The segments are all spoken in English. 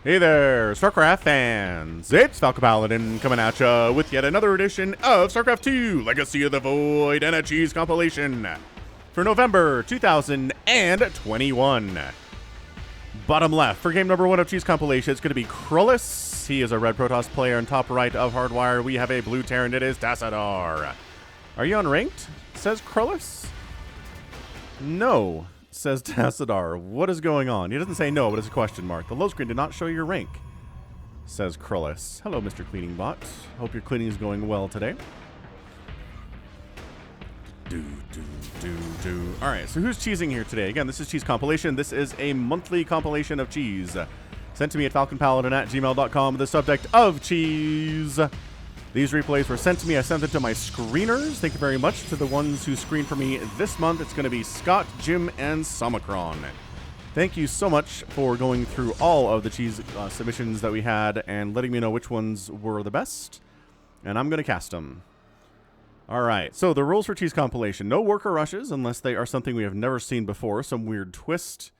Hey there, StarCraft fans! It's Falcon Paladin coming at ya with yet another edition of StarCraft 2 Legacy of the Void and a cheese compilation for November 2021. Bottom left, for game number 1 of cheese compilation, it's going to be Krullis. He is a red Protoss player, and top right of Hardwire, we have a blue Terran. It is Tassadar. Are you unranked? Says Krullis. No, says Tassadar. What is going on? He doesn't say no, but it's a question mark. The low screen did not show your rank, says Krullis. Hello, Mr. Cleaning Bot. Hope your cleaning is going well today. All right, so who's cheesing here today? Again, this is Cheese Compilation. This is a monthly compilation of cheese sent to me at falconpaladin@gmail.com with the subject of cheese. These replays were sent to me. I sent them to my screeners. Thank you very much to the ones who screened for me this month. It's going to be Scott, Jim, and Somicron. Thank you so much for going through all of the cheese submissions that we had and letting me know which ones were the best. And I'm going to cast them. All right, so the rules for cheese compilation. No worker rushes unless they are something we have never seen before, some weird twist.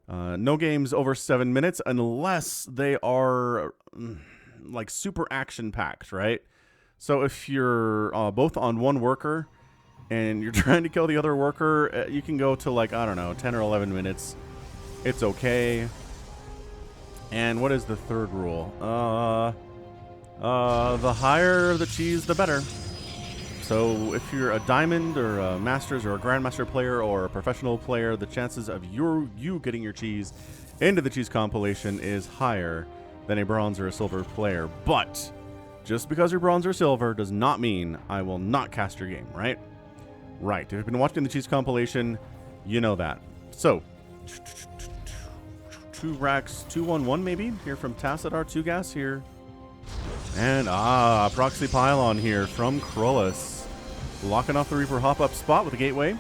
No games over 7 minutes unless they are like super action-packed, right? So if you're both on one worker and you're trying to kill the other worker, you can go to like, I don't know, 10 or 11 minutes. It's okay. And what is the third rule? The higher the cheese, the better. So if you're a diamond or a masters or a grandmaster player or a professional player, the chances of you getting your cheese into the cheese compilation is higher than a bronze or a silver player. But just because you're bronze or silver does not mean I will not cast your game, right? Right. If you've been watching the cheese compilation, you know that. So 2 racks, 211 maybe here from Tassadar, 2 gas here. And proxy pylon here from Krullis. Locking off the Reaper hop-up spot with a gateway.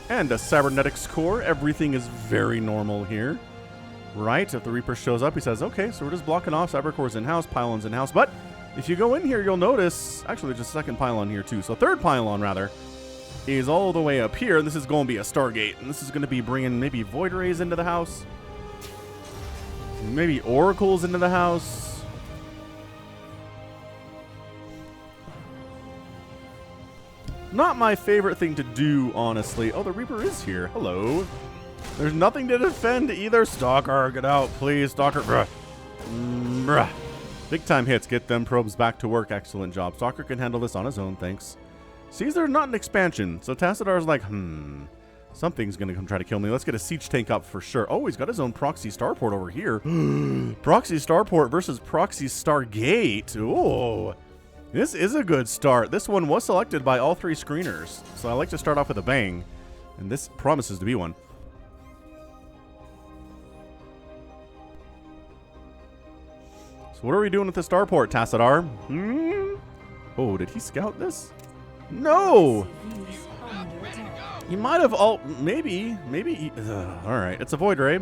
And a cybernetics core. Everything is very normal here. Right? If the Reaper shows up, he says, okay, so we're just blocking off. Cyber core's in-house, pylon's in-house. But if you go in here, you'll notice, actually there's a second pylon here too. So third pylon, rather, is all the way up here. This is going to be a Stargate. And this is going to be bringing maybe Void Rays into the house. Maybe Oracles into the house. Not my favorite thing to do, honestly. Oh, the Reaper is here. Hello. There's nothing to defend either. Stalker, get out, please. Stalker. Bruh. Big time hits. Get them probes back to work. Excellent job. Stalker can handle this on his own, thanks. Sees there's not an expansion. So Tassadar's like, something's going to come try to kill me. Let's get a siege tank up for sure. Oh, he's got his own proxy starport over here. Proxy starport versus proxy Stargate. Oh. This is a good start. This one was selected by all 3 screeners, so I like to start off with a bang, and this promises to be one. So what are we doing with the starport, Tassadar? Oh, did he scout this? No! He might have maybe. All right, it's a Void Ray.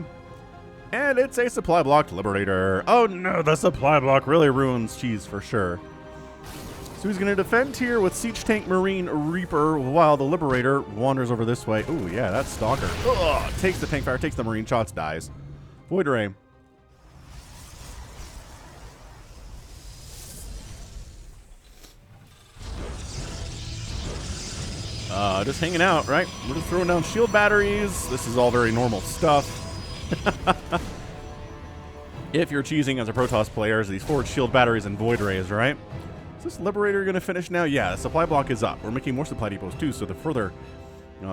And it's a supply blocked Liberator. Oh no, the supply block really ruins cheese for sure. So he's going to defend here with Siege Tank Marine Reaper while the Liberator wanders over this way. Oh, yeah, that's Stalker. Ugh, takes the tank fire, takes the Marine shots, dies. Void Ray. Just hanging out, right? We're just throwing down shield batteries. This is all very normal stuff. If you're cheesing as a Protoss player, these forward shield batteries and Void Rays, right? Is this Liberator going to finish now? Yeah, the supply block is up. We're making more supply depots too, so the further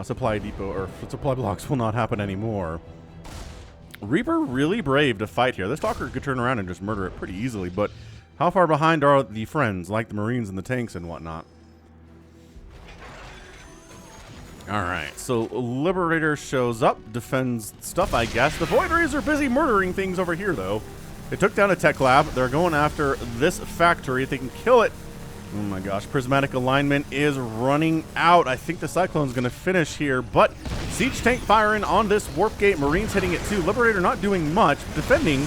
supply depot or supply blocks will not happen anymore. Reaper really brave to fight here. This Stalker could turn around and just murder it pretty easily, but how far behind are the friends, like the Marines and the tanks and whatnot? Alright, so Liberator shows up, defends stuff, I guess. The Void Rays are busy murdering things over here, though. They took down a tech lab. They're going after this factory. If they can kill it. Oh my gosh, prismatic alignment is running out. I think the Cyclone's going to finish here, but Siege Tank firing on this Warp Gate. Marines hitting it too. Liberator not doing much, defending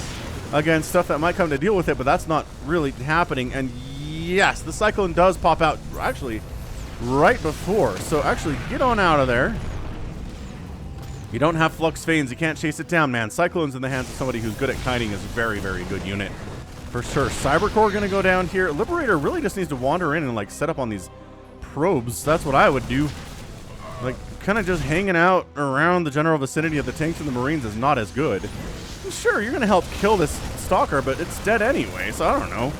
against stuff that might come to deal with it, but that's not really happening. And yes, the Cyclone does pop out, actually, right before. So actually, get on out of there. You don't have Flux Veins. You can't chase it down, man. Cyclone's in the hands of somebody who's good at kiting is a very, very good unit. For sure. Cybercore going to go down here. Liberator really just needs to wander in and, like, set up on these probes. That's what I would do. Like, kind of just hanging out around the general vicinity of the tanks and the Marines is not as good. Sure, you're going to help kill this Stalker, but it's dead anyway, so I don't know.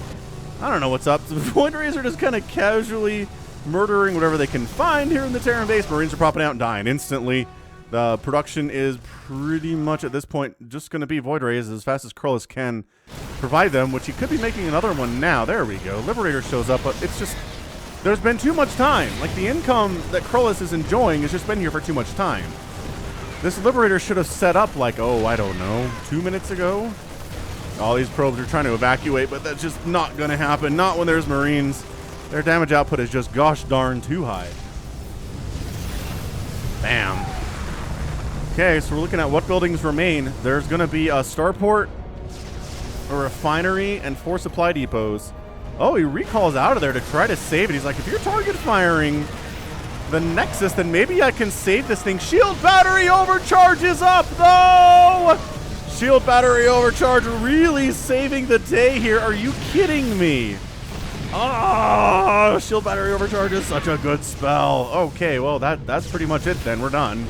I don't know what's up. The Void Rays are just kind of casually murdering whatever they can find here in the Terran base. Marines are popping out and dying instantly. The production is pretty much at this point just going to be Void Rays as fast as Krullis can provide them, which he could be making another one now. There we go. Liberator shows up, but it's just, there's been too much time. Like, the income that Krullis is enjoying has just been here for too much time. This Liberator should have set up like, oh, I don't know, 2 minutes ago? All these probes are trying to evacuate, but that's just not going to happen. Not when there's Marines. Their damage output is just gosh darn too high. Bam. Okay, so we're looking at what buildings remain. There's going to be a starport, a refinery, and 4 supply depots. Oh, he recalls out of there to try to save it. He's like, if you're target firing the Nexus, then maybe I can save this thing. Shield battery overcharge is up, though! Shield battery overcharge really saving the day here. Are you kidding me? Oh, shield battery overcharge is such a good spell. Okay, well, that's pretty much it then. We're done.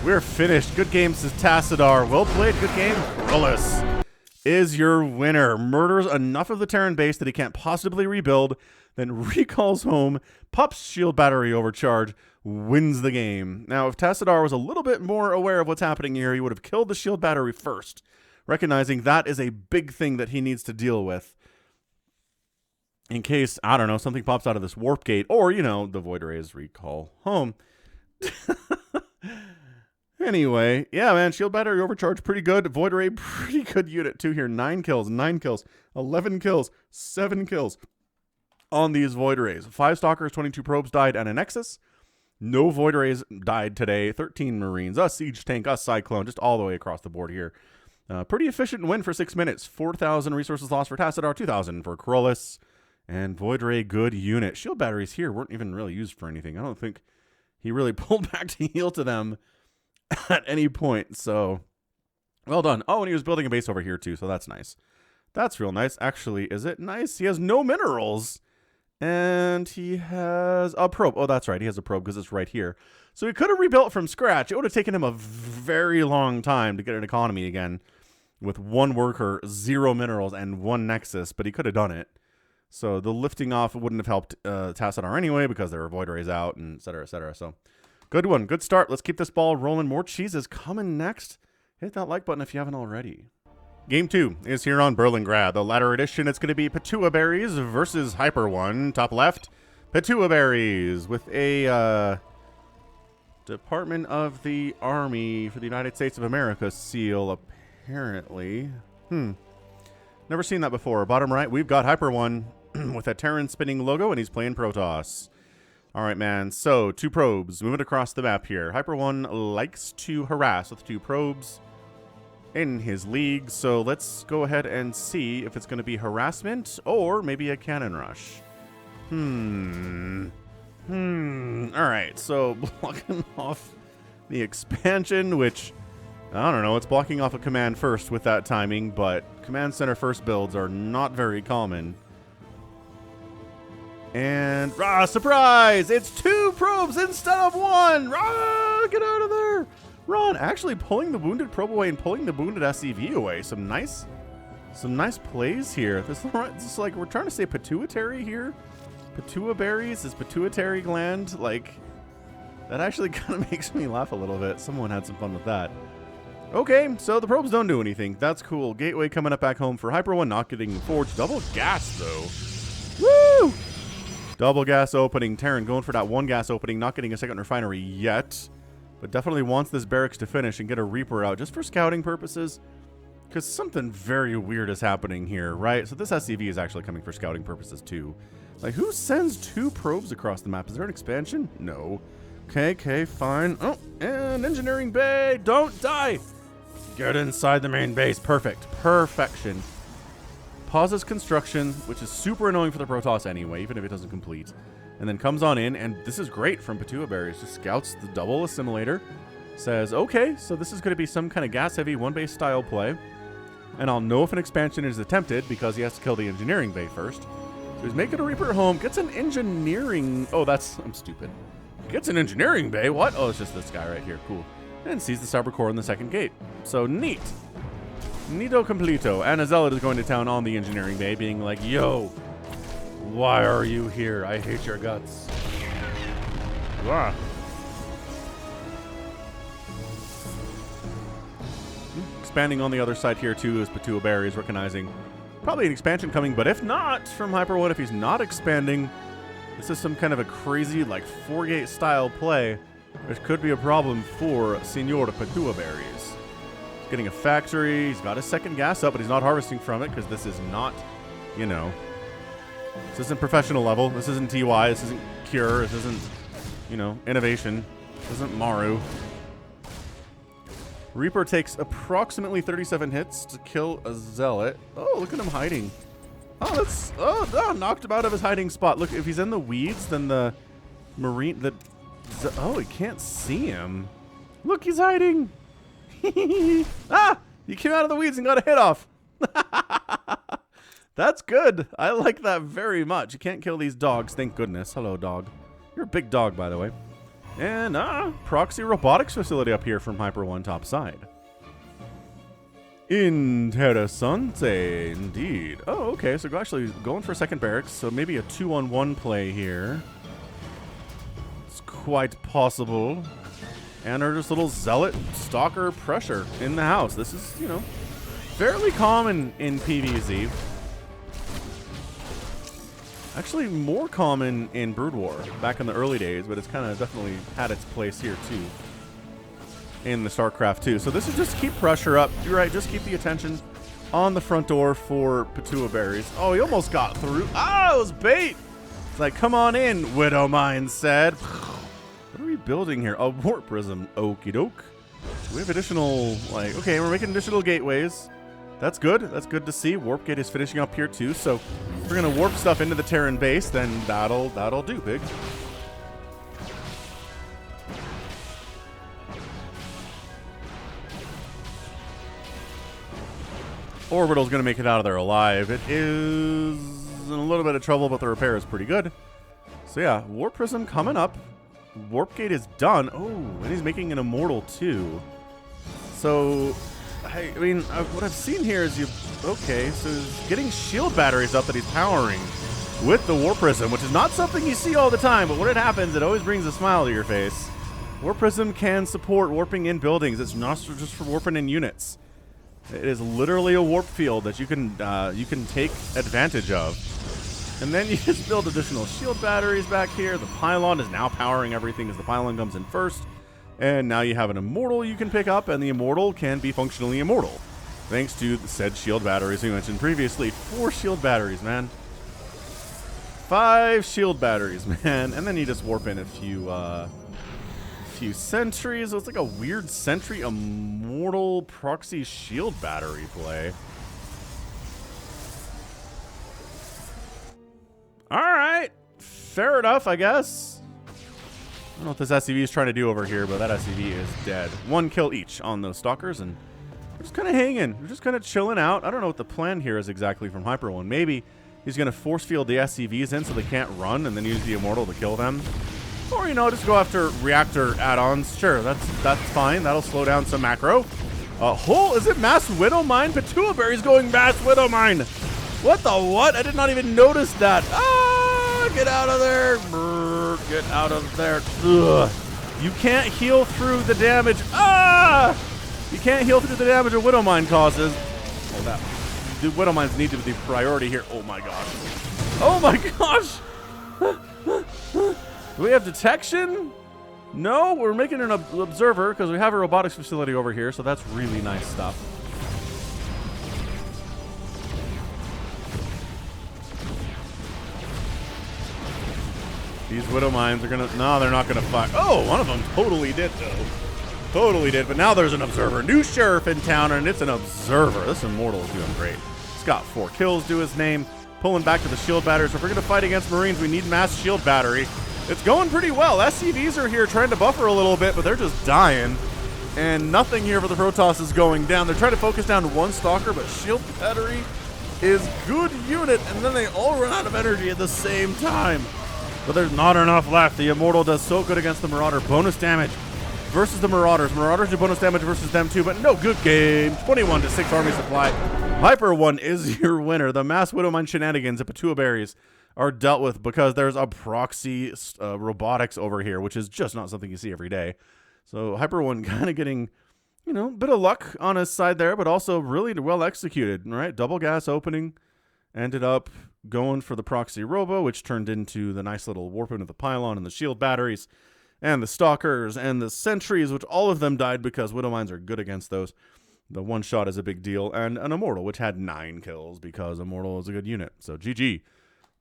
We're finished. Good game, says Tassadar. Well played. Good game. Krullis is your winner. Murders enough of the Terran base that he can't possibly rebuild, then recalls home, pops shield battery overcharge, wins the game. Now, if Tassadar was a little bit more aware of what's happening here, he would have killed the shield battery first, recognizing that is a big thing that he needs to deal with. In case, I don't know, something pops out of this warp gate, or, you know, the Void Rays recall home. Anyway, yeah, man, shield battery overcharge, pretty good. Void Ray, pretty good unit, too, here. 9 kills, 11 kills, 7 kills on these Void Rays. 5 Stalkers, 22 probes died, and a Nexus. No Void Rays died today. 13 Marines, a Siege Tank, a Cyclone, just all the way across the board here. Pretty efficient win for 6 minutes. 4,000 resources lost for Tassadar, 2,000 for Krullis. And Void Ray, good unit. Shield batteries here weren't even really used for anything. I don't think he really pulled back to heal to them at any point. So, well done. Oh, and he was building a base over here too, so that's nice. That's real nice. Actually, is it nice? He has no minerals. And he has a probe. Oh, that's right. He has a probe because it's right here. So he could have rebuilt from scratch. It would have taken him a very long time to get an economy again with 1 worker, 0 minerals, and 1 Nexus, but he could have done it. So the lifting off wouldn't have helped Tassadar anyway because there were Void Rays out and et cetera, et cetera. So good one. Good start. Let's keep this ball rolling. More cheeses coming next. Hit that like button if you haven't already. Game 2 is here on Berlingrad. The latter edition, it's going to be Petua Berries versus Hyper One. Top left, Petua Berries with a Department of the Army for the United States of America seal, apparently. Never seen that before. Bottom right, we've got Hyper One with a Terran spinning logo, and he's playing Protoss. All right, man. So, 2 probes moving across the map here. Hyper One likes to harass with 2 probes in his league, so let's go ahead and see if it's going to be harassment or maybe a cannon rush. All right, so blocking off the expansion, which, I don't know, it's blocking off a command first with that timing, but command center first builds are not very common. And, surprise! It's 2 probes instead of 1! Get out of there! Ron actually pulling the wounded probe away and pulling the wounded SCV away. Some nice plays here. This is like, we're trying to say pituitary here. Petua berries is pituitary gland. Like, that actually kind of makes me laugh a little bit. Someone had some fun with that. Okay, so the probes don't do anything. That's cool. Gateway coming up back home for Hyper One, not getting forged. Double gas, though. Woo! Double gas opening. Terran going for that 1 gas opening, not getting a second refinery yet. But definitely wants this barracks to finish and get a Reaper out just for scouting purposes. Because something very weird is happening here, right? So this SCV is actually coming for scouting purposes too. Like, who sends 2 probes across the map? Is there an expansion? No. Okay, fine. Oh, and engineering bay. Don't die. Get inside the main base. Perfect. Perfection. Pauses construction, which is super annoying for the Protoss anyway, even if it doesn't complete. And then comes on in, and this is great from Petua Berries. Just scouts the double assimilator, Says, okay, so this is going to be some kind of gas-heavy one-base style play. And I'll know if an expansion is attempted because he has to kill the engineering bay first. So he's making a Reaper at home. Gets an engineering... Oh, I'm stupid. Gets an engineering bay? What? Oh, it's just this guy right here. Cool. And sees the cyber core in the second gate. So neat. Neato completo. And a zealot is going to town on the engineering bay, being like, yo, why are you here? I hate your guts. Ah. Expanding on the other side here too is Patua Berries, recognizing probably an expansion coming, but if not, from Hyper 1, if he's not expanding, this is some kind of a crazy, like, 4-gate style play, which could be a problem for Senor Patua Berries. He's getting a factory, he's got his second gas up, but he's not harvesting from it, because this is not, you know, this isn't professional level, this isn't TY, this isn't Cure, this isn't, you know, Innovation, this isn't Maru. Reaper takes approximately 37 hits to kill a zealot. Oh, look at him hiding. Oh, that's... Oh, knocked him out of his hiding spot. Look, if he's in the weeds, then the marine... Oh, he can't see him. Look, he's hiding. Ah! He came out of the weeds and got a hit off. That's good. I like that very much. You can't kill these dogs, thank goodness. Hello, dog. You're a big dog, by the way. And, proxy robotics facility up here from Hyper 1 top side. Interessante, indeed. Oh, okay, so actually going for second barracks, so maybe a 2-on-1 play here. It's quite possible. And our just little zealot stalker pressure in the house. This is, you know, fairly common in PvZ. Actually, more common in Brood War back in the early days, but it's kind of definitely had its place here too in the StarCraft 2. So this is just keep pressure up. You're right, just keep the attention on the front door for Patua Berries. Oh, he almost got through. Ah, it was bait. It's like, come on in, Widowmine said. What are we building here? A warp prism. Okie doke. We have additional, like, okay, we're making additional gateways. That's good. That's good to see. Warp gate is finishing up here too. So if we're gonna warp stuff into the Terran base, then that'll do, big. Orbital's gonna make it out of there alive. It is in a little bit of trouble, but the repair is pretty good. So yeah, warp prism coming up. Warp gate is done. Oh, and he's making an immortal too. So. I mean, what I've seen here is okay, so he's getting shield batteries up that he's powering with the Warp Prism, which is not something you see all the time, but when it happens, it always brings a smile to your face. Warp Prism can support warping in buildings. It's not just for warping in units. It is literally a warp field that you can take advantage of. And then you just build additional shield batteries back here. The pylon is now powering everything as the pylon comes in first. And now you have an immortal you can pick up, and the immortal can be functionally immortal. Thanks to the said shield batteries we mentioned previously. 4 shield batteries, man. 5 shield batteries, man. And then you just warp in a few sentries. So it's like a weird sentry immortal proxy shield battery play. Alright. Fair enough, I guess. I don't know what this SCV is trying to do over here, but that SCV is dead. 1 kill each on those stalkers, and we're just kind of hanging. We're just kind of chilling out. I don't know what the plan here is exactly from Hyper 1. Maybe he's going to force field the SCVs in so they can't run and then use the immortal to kill them. Or, you know, just go after reactor add-ons. Sure, that's fine. That'll slow down some macro. Is it Mass Widowmine? Patua Berries going Mass Widowmine. What the what? I did not even notice that. Ah, get out of there. Brr, get out of there. Ugh. You can't heal through the damage. Ah! You can't heal through the damage a Widowmine causes. Oh, that. The Widowmines need to be the priority here. Oh my gosh. Oh my gosh. Do we have detection? No, we're making an observer because we have a robotics facility over here, so that's really nice stuff. These Widowmines are gonna... No, they're not gonna fire. Oh, one of them totally did, though. Totally did, but now there's an observer. New sheriff in town, and it's an observer. This immortal is doing great. He's got 4 kills to his name. Pulling back to the shield batteries. If we're gonna fight against Marines, we need mass shield battery. It's going pretty well. SCVs are here trying to buffer a little bit, but they're just dying. And nothing here for the Protoss is going down. They're trying to focus down one Stalker, but Shield Battery is good unit, and then they all run out of energy at the same time. But there's not enough left. The Immortal does so good against the Marauder. Bonus damage versus the Marauders. Marauders do bonus damage versus them too, but no good game. 21-6 army supply. Hyper 1 is your winner. The Mass Widowmine shenanigans at Patua Berries are dealt with because there's a proxy robotics over here, which is just not something you see every day. So Hyper 1 kind of getting, you know, a bit of luck on his side there, but also really well executed, right? Double gas opening, ended up going for the proxy robo, which turned into the nice little warping of the pylon and the shield batteries and the stalkers and the sentries, which all of them died because Widowmines are good against those. The one shot is a big deal, and an Immortal, which had 9 kills because Immortal is a good unit. So GG.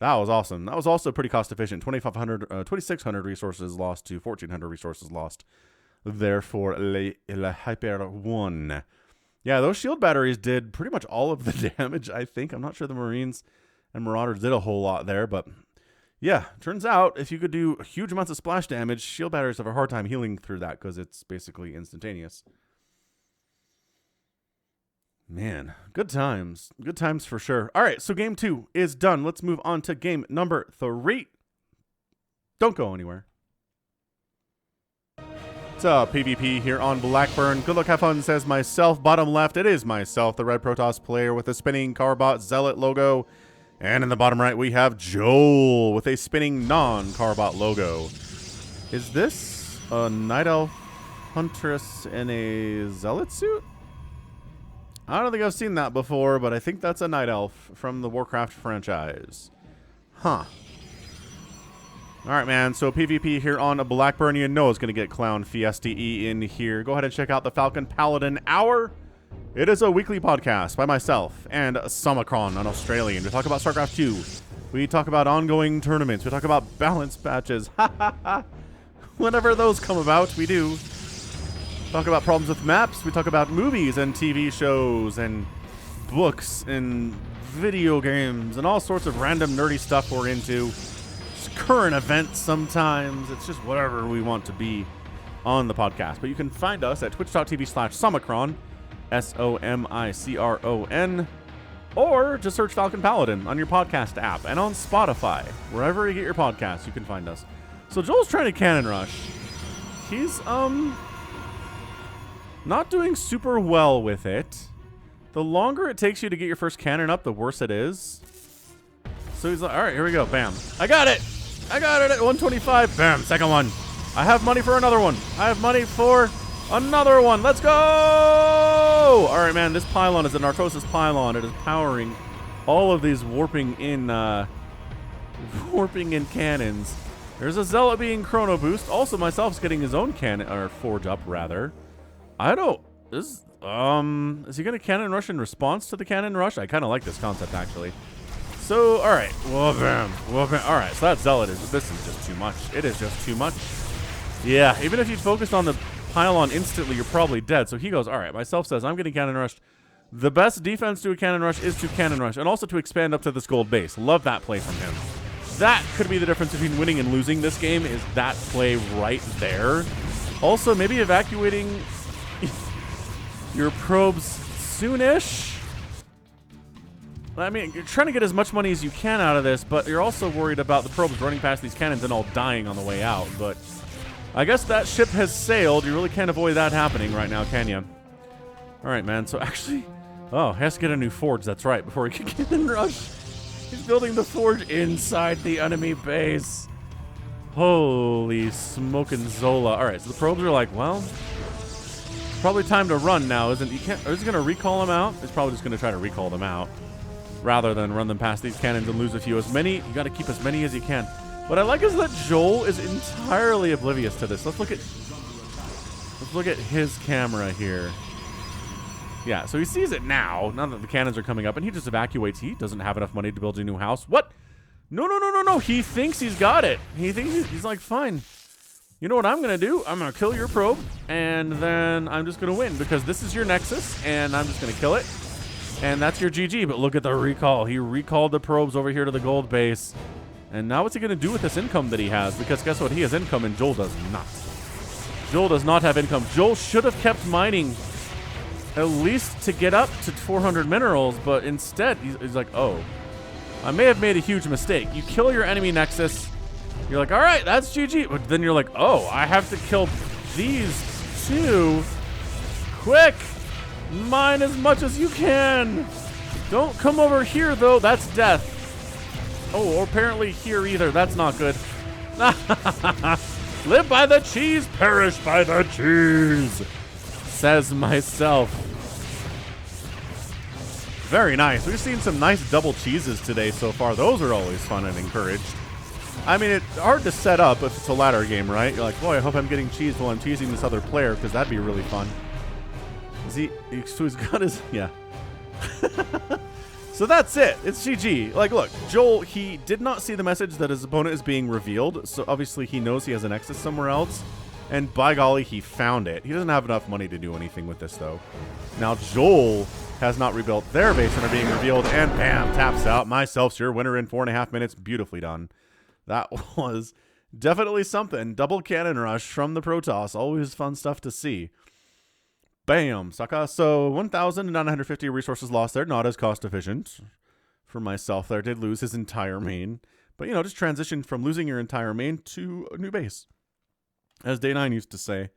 That was awesome. That was also pretty cost efficient. 2,600 resources lost to 1,400 resources lost. Therefore, Le Hyper 1. Yeah, those shield batteries did pretty much all of the damage, I think. I'm not sure the Marines and Marauders did a whole lot there, but yeah, turns out if you could do huge amounts of splash damage, shield batteries have a hard time healing through that because it's basically instantaneous. Man, good times. Good times for sure. All right, so game 2 is done. Let's move on to game number 3. Don't go anywhere. It's PvP here on Blackburn. Good luck, have fun, says myself. Bottom left, it is myself, the Red Protoss player with a spinning Carbot Zealot logo. And in the bottom right, we have Joel with a spinning non-Carbot logo. Is this a Night Elf Huntress in a Zealot suit? I don't think I've seen that before, but I think that's a Night Elf from the Warcraft franchise. Huh. All right, man. So PvP here on a Blackburn, you know it's going to get Clown Fiesta-y in here. Go ahead and check out the Falcon Paladin Hour. It is a weekly podcast by myself and Samacron, an Australian. We talk about StarCraft 2. We talk about ongoing tournaments. We talk about balance patches. Whenever those come about, we do. Talk about problems with maps. We talk about movies and TV shows and books and video games and all sorts of random nerdy stuff we're into. Just current events sometimes. It's just whatever we want to be on the podcast. But you can find us at twitch.tv/Somicron, SOMICRON, or just search Falcon Paladin on your podcast app and on Spotify. Wherever you get your podcasts, you can find us. So Joel's trying to cannon rush. He's, not doing super well with it. The longer it takes you to get your first cannon up, the worse it is. So he's like, all right, here we go. Bam. I got it. I got it at 125. Bam. Second one. I have money for another one. I have money for another one. Let's go. All right, man. This pylon is a Narcosis pylon. It is powering all of these warping in cannons. There's a Zealot being chrono boost. Also, myself's getting his own cannon, or forge up rather. I don't. Is he gonna cannon rush in response to the cannon rush? I kind of like this concept actually. So all right, well bam, well bam. All right, so that Zealot this is just too much. It is just too much. Yeah, even if you focused on the pylon instantly, you're probably dead. So he goes, all right. Myself says I'm getting cannon rushed. The best defense to a cannon rush is to cannon rush, and also to expand up to this gold base. Love that play from him. That could be the difference between winning and losing this game. Is that play right there? Also, maybe evacuating your probes soonish. I mean, you're trying to get as much money as you can out of this, but you're also worried about the probes running past these cannons and all dying on the way out. But I guess that ship has sailed. You really can't avoid that happening right now, can you? All right, man. So actually, oh, he has to get a new forge. That's right, before he can get in rush. He's building the forge inside the enemy base. Holy smoking Zola. All right, so the probes are like, well, probably time to run now, isn't he? Is he going to recall them out? He's probably just going to try to recall them out rather than run them past these cannons and lose a few. You got to keep as many as you can. What I like is that Joel is entirely oblivious to this. Let's look at his camera here. Yeah, so he sees it now that the cannons are coming up, and he just evacuates. He doesn't have enough money to build a new house. What? No. He thinks he's got it. He thinks he's like, fine. You know what I'm going to do? I'm going to kill your probe, and then I'm just going to win because this is your Nexus, and I'm just going to kill it. And that's your GG, but look at the recall. He recalled the probes over here to the gold base. And now what's he going to do with this income that he has? Because guess what? He has income and Joel does not. Joel does not have income. Joel should have kept mining at least to get up to 400 minerals, but instead he's like, oh, I may have made a huge mistake. You kill your enemy nexus. You're like, all right, that's GG. But then you're like, oh, I have to kill these two. Quick, mine as much as you can. Don't come over here, though. That's death. Oh, or apparently here either. That's not good. Live by the cheese, perish by the cheese, says myself. Very nice. We've seen some nice double cheeses today so far. Those are always fun and encouraged. I mean, it's hard to set up if it's a ladder game, right? You're like, boy, I hope I'm getting cheesed while I'm teasing this other player, because that'd be really fun. So he's got his, yeah. So that's it. It's GG. Like, look, Joel, he did not see the message that his opponent is being revealed, so obviously he knows he has an Nexus somewhere else, and by golly, he found it. He doesn't have enough money to do anything with this, though. Now, Joel has not rebuilt their base and are being revealed, and bam, taps out. Myself's your winner in 4.5 minutes. Beautifully done. That was definitely something. Double cannon rush from the Protoss. Always fun stuff to see. Bam, sucker. So 1,950 resources lost there. Not as cost efficient for myself there. Did lose his entire main. But, you know, just transitioned from losing your entire main to a new base. As Day 9 used to say.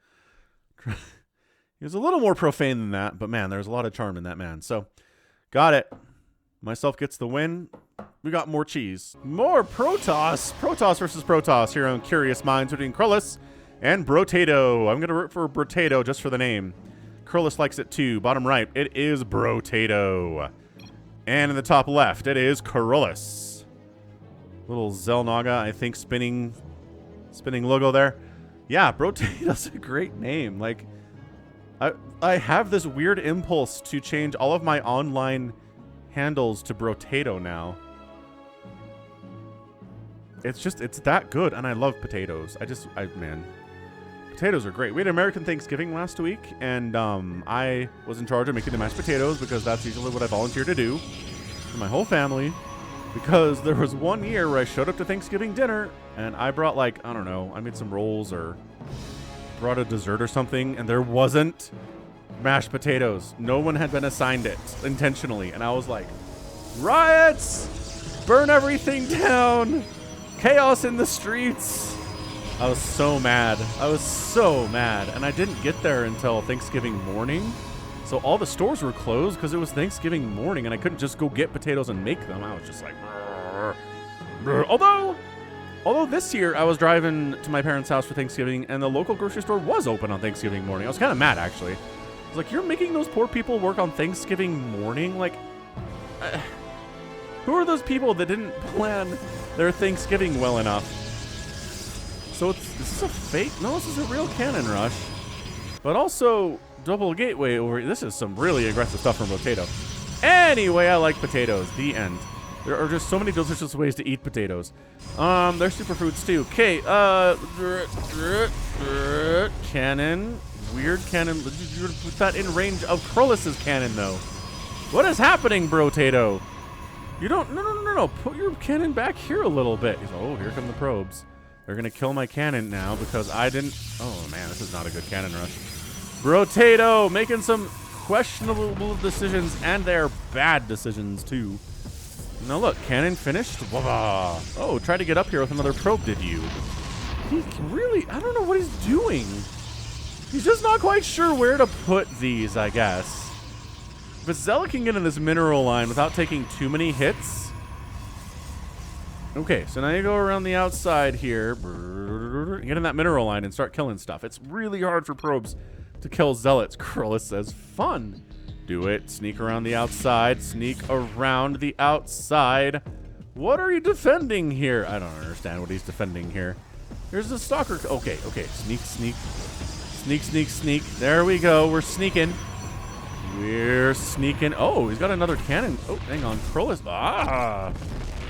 He was a little more profane than that. But, man, there's a lot of charm in that man. So, got it. Myself gets the win. We got more cheese. More Protoss. Protoss versus Protoss here on Curious Minds between Krullis and Brotato. I'm going to root for Brotato just for the name. Krullis likes it too. Bottom right, it is Brotato. And in the top left, it is Krullis. Little Zelnaga, I think, spinning logo there. Yeah, Brotato's a great name. Like, I have this weird impulse to change all of my online handles to Brotato now. It's that good, and I love potatoes. Man. Potatoes are great. We had American Thanksgiving last week, and I was in charge of making the mashed potatoes because that's usually what I volunteer to do for my whole family. Because there was one year where I showed up to Thanksgiving dinner, and I brought, like, I don't know, I made some rolls or brought a dessert or something, and there wasn't mashed potatoes. No one had been assigned it intentionally, and I was like, riots! Burn everything down! Chaos in the streets! I was so mad. I was so mad. And I didn't get there until Thanksgiving morning. So all the stores were closed because it was Thanksgiving morning and I couldn't just go get potatoes and make them. I was just like, brr, brr. Although this year I was driving to my parents' house for Thanksgiving and the local grocery store was open on Thanksgiving morning. I was kind of mad, actually. I was like, you're making those poor people work on Thanksgiving morning? Like, who are those people that didn't plan their Thanksgiving well enough? So is this a fake? No, this is a real cannon rush. But also, double gateway over here. This is some really aggressive stuff from Brotato. Anyway, I like potatoes. The end. There are just so many delicious ways to eat potatoes. They're superfruits too. Okay, cannon. Weird cannon. Put that in range of Krullis' cannon, though. What is happening, Brotato? You don't... No. Put your cannon back here a little bit. He's like, oh, here come the probes. They're going to kill my cannon now because I didn't... Oh, man, this is not a good cannon rush. Brotato making some questionable decisions, and they're bad decisions, too. Now, look, cannon finished. Wah-wah. Oh, try to get up here with another probe, did you? He really... I don't know what he's doing. He's just not quite sure where to put these, I guess. But Zella can get in this mineral line without taking too many hits. Okay, so now you go around the outside here, get in that mineral line and start killing stuff. It's really hard for probes to kill zealots. Krullis says, fun. Do it. Sneak around the outside. Sneak around the outside. What are you defending here? I don't understand what he's defending here. Here's the stalker. Okay. Sneak. Sneak. There we go. We're sneaking. Oh, he's got another cannon. Oh, hang on. Krullis.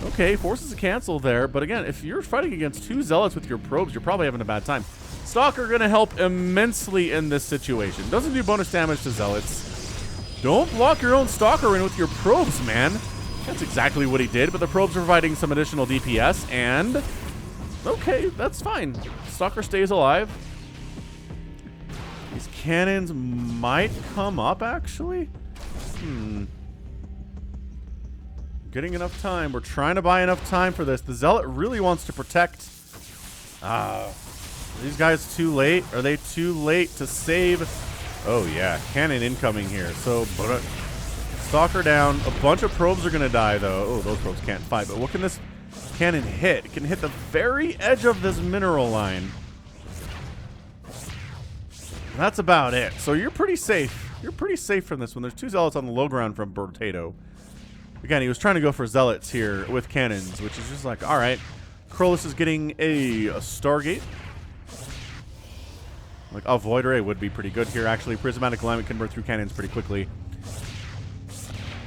Okay, forces a cancel there, but again, if you're fighting against two zealots with your probes, you're probably having a bad time. Stalker gonna help immensely in this situation. Doesn't do bonus damage to zealots. Don't block your own Stalker in with your probes, man. That's exactly what he did, but the probes are providing some additional DPS, and... Okay, that's fine. Stalker stays alive. These cannons might come up, actually. Getting enough time. We're trying to buy enough time for this. The Zealot really wants to protect. Are these guys too late? Are they too late to save? Oh, yeah. Cannon incoming here. So, Stalker down. A bunch of probes are going to die, though. Oh, those probes can't fight. But what can this cannon hit? It can hit the very edge of this mineral line. That's about it. So you're pretty safe. You're pretty safe from this one. There's 2 Zealots on the low ground from Potato. Again, he was trying to go for Zealots here with cannons, which is just like, all right. Krolus is getting a Stargate. Like, a Void Ray would be pretty good here, actually. Prismatic Alignment can burn through cannons pretty quickly.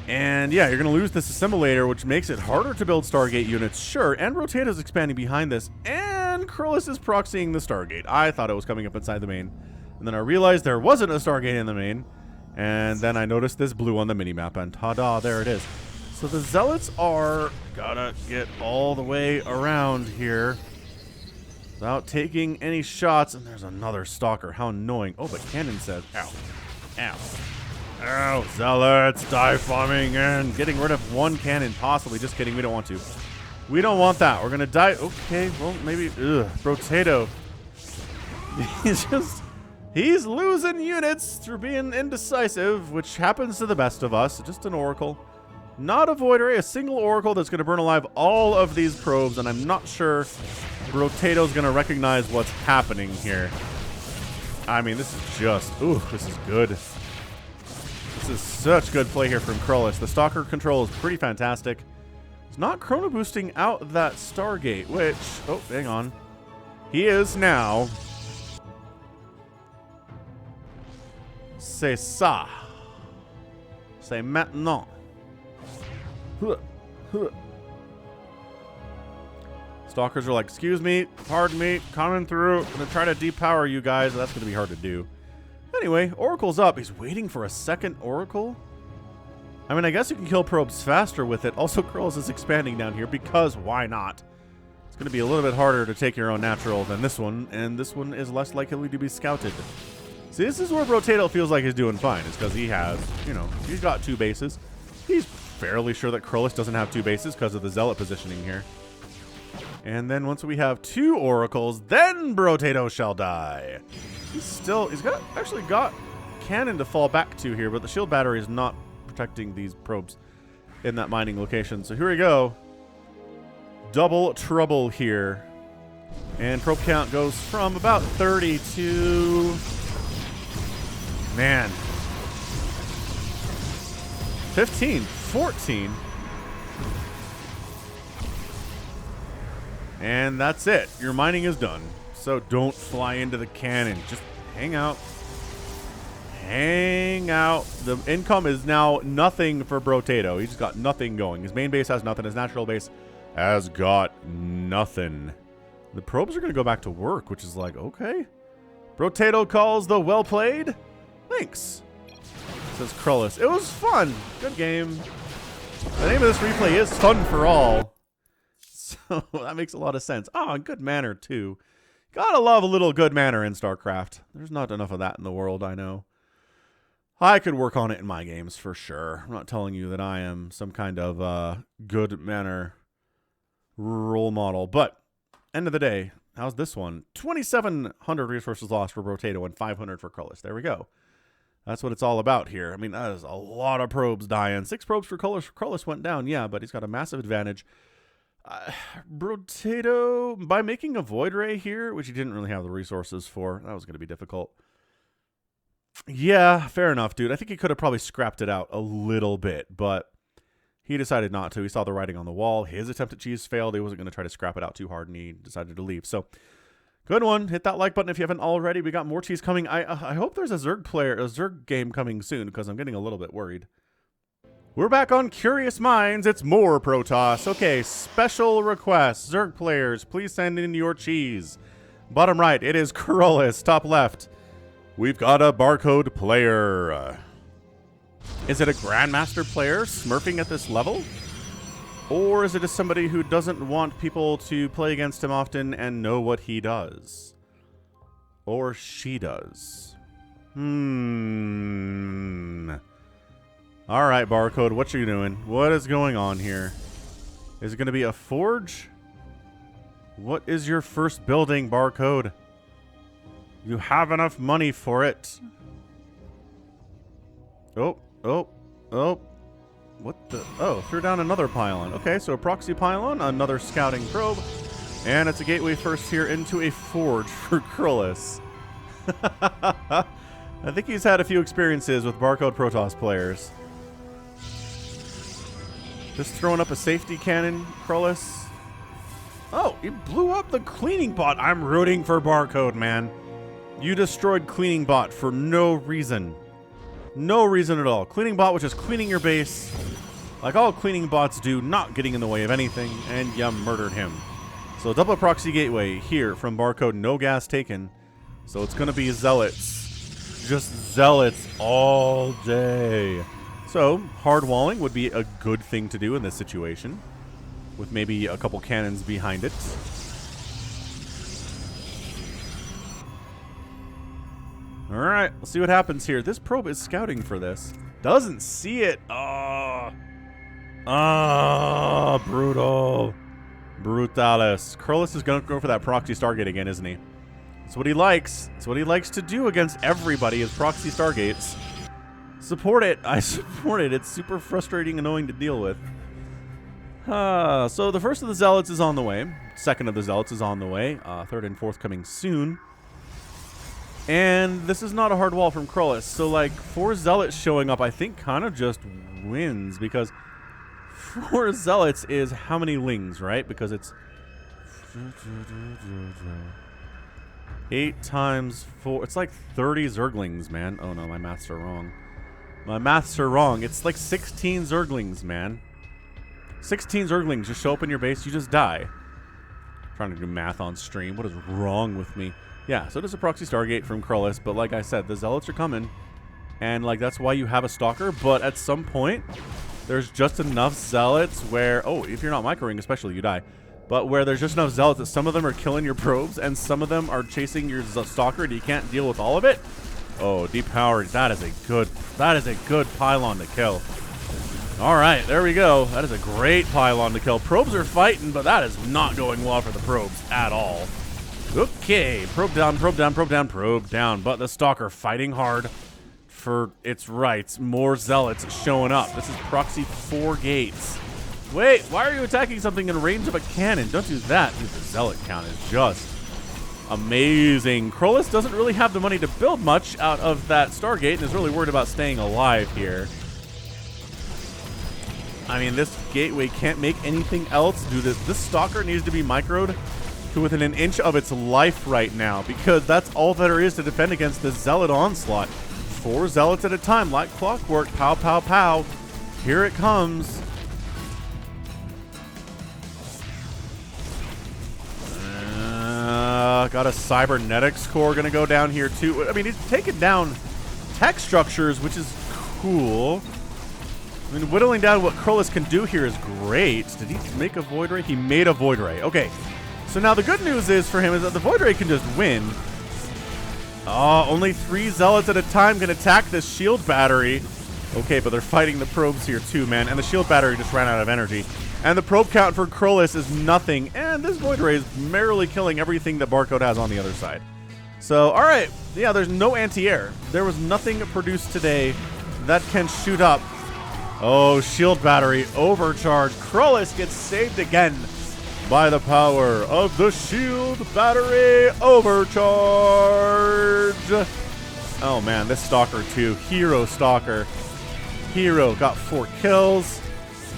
And, yeah, you're going to lose this Assimilator, which makes it harder to build Stargate units. Sure, and Rotato's expanding behind this. And Krolus is proxying the Stargate. I thought it was coming up inside the main. And then I realized there wasn't a Stargate in the main. And then I noticed this blue on the minimap, and ta-da, there it is. So the Zealots are gotta get all the way around here without taking any shots. And there's another Stalker. How annoying. Oh, but Cannon says, ow, ow, ow, Zealots, dive bombing and getting rid of 1 cannon, possibly. Just kidding, we don't want to. We don't want that. We're gonna die. Okay, well, maybe, Potato. He's losing units through being indecisive, which happens to the best of us. Just an Oracle. Not a Void Ray, a single Oracle that's going to burn alive all of these probes, and I'm not sure Rotato's going to recognize what's happening here. I mean, this is just... Ooh, this is good. This is such good play here from Krolus. The Stalker control is pretty fantastic. He's not chrono boosting out that Stargate, which... Oh, hang on. He is now... C'est ça. C'est maintenant. Stalkers are like, excuse me, pardon me, coming through. I'm going to try to depower you guys. That's going to be hard to do. Anyway, Oracle's up. He's waiting for a second Oracle. I mean, I guess you can kill probes faster with it. Also, Krolus is expanding down here because why not? It's going to be a little bit harder to take your own natural than this one, and this one is less likely to be scouted. See, this is where Potato feels like he's doing fine. It's because he has, you know, he's got 2 bases. He's fairly sure that Krolus doesn't have 2 bases because of the Zealot positioning here. And then once we have 2 Oracles, then Potato shall die. He's actually got cannon to fall back to here, but the shield battery is not protecting these probes in that mining location. So here we go. Double trouble here. And probe count goes from about 30 to... Man. 15, 14. And that's it. Your mining is done. So don't fly into the cannon. Just hang out. Hang out. The income is now nothing for Potato. He's got nothing going. His main base has nothing. His natural base has got nothing. The probes are going to go back to work, which is like, okay. Potato calls the well played. Thanks. Says Krolus. It was fun. Good game. The name of this replay is Fun for All. So that makes a lot of sense. Oh, and good manner, too. Gotta love a little good manner in StarCraft. There's not enough of that in the world, I know. I could work on it in my games for sure. I'm not telling you that I am some kind of good manner role model. But, end of the day, how's this one? 2,700 resources lost for Potato and 500 for Krolus. There we go. That's what it's all about here. I mean, that is a lot of probes dying. 6 probes for Krolus. Krolus went down, yeah, but he's got a massive advantage. Potato, by making a Void Ray here, which he didn't really have the resources for, that was going to be difficult. Yeah, fair enough, dude. I think he could have probably scrapped it out a little bit, but he decided not to. He saw the writing on the wall. His attempt at cheese failed. He wasn't going to try to scrap it out too hard, and he decided to leave. So, good one. Hit that like button if you haven't already. We got more cheese coming. I hope there's a Zerg game coming soon, because I'm getting a little bit worried. We're back on Curious Minds. It's more Protoss. Okay, special request. Zerg players, please send in your cheese. Bottom right, it is Krolus. Top left, we've got a barcode player. Is it a Grandmaster player smurfing at this level? Or is it just somebody who doesn't want people to play against him often and know what he does? Or she does? All right, Barcode, what you doing? What is going on here? Is it going to be a forge? What is your first building, Barcode? You have enough money for it. Oh. What the? Oh, threw down another pylon. Okay, so a proxy pylon, another scouting probe, and it's a gateway first here into a forge for Krullis. I think he's had a few experiences with Barcode Protoss players. Just throwing up a safety cannon, Krullis. Oh, he blew up the cleaning bot. I'm rooting for Barcode, man. You destroyed cleaning bot for no reason. No reason at all. Cleaning bot was just cleaning your base, like all cleaning bots do, not getting in the way of anything, and you murdered him. So double proxy gateway here from Barcode, no gas taken. So it's going to be zealots. Just zealots all day. So hard walling would be a good thing to do in this situation, with maybe a couple cannons behind it. All right, let's see what happens here. This probe is scouting for this. Doesn't see it. Brutal. Brutalis. Krullis is going to go for that proxy Stargate again, isn't he? That's what he likes. That's what he likes to do against everybody is proxy Stargates. Support it. I support it. It's super frustrating and annoying to deal with. So the first of the Zealots is on the way. Second of the Zealots is on the way. Third and fourth coming soon. And this is not a hard wall from Krullis. So, like, 4 Zealots showing up, I think, kind of just wins. Because 4 Zealots is how many Lings, right? Because it's 8 times 4. It's like 30 Zerglings, man. Oh, no, my maths are wrong. My maths are wrong. It's like 16 Zerglings, man. 16 Zerglings just show up in your base. You just die. I'm trying to do math on stream. What is wrong with me? Yeah, so there's a proxy Stargate from Krullis, but like I said, the Zealots are coming, and like that's why you have a Stalker, but at some point, there's just enough Zealots where, oh, if you're not microing especially, you die, but where there's just enough Zealots that some of them are killing your probes, and some of them are chasing your Stalker, and you can't deal with all of it. Oh, depowered, that is a good pylon to kill. All right, there we go. That is a great pylon to kill. Probes are fighting, but that is not going well for the probes at all. Okay, probe down, probe down, probe down, probe down. But the Stalker fighting hard for its rights. More Zealots showing up. This is proxy 4 gates. Wait, why are you attacking something in range of a cannon? Don't do that. Dude, the Zealot count is just amazing. Krullis doesn't really have the money to build much out of that Stargate and is really worried about staying alive here. I mean, this gateway can't make anything else do this. This Stalker needs to be microed to within an inch of its life right now, because that's all that there is to defend against the Zealot onslaught. 4 Zealots at a time, like clockwork. Pow, pow, pow. Here it comes. Got a cybernetics core gonna go down here too. I mean, he's taking down tech structures, which is cool. I mean, whittling down what Krullis can do here is great. Did he make a Void Ray? He made a Void Ray. Okay. So now the good news is for him is that the Void Ray can just win. Oh, only 3 Zealots at a time can attack this shield battery. Okay, but they're fighting the probes here too, man. And the shield battery just ran out of energy. And the probe count for Krullis is nothing. And this Void Ray is merrily killing everything that Barcode has on the other side. So, all right. Yeah, there's no anti-air. There was nothing produced today that can shoot up. Oh, shield battery overcharge. Krullis gets saved again by the power of the shield battery overcharge. Oh man, this Stalker too. Hero Stalker. Hero got 4 kills.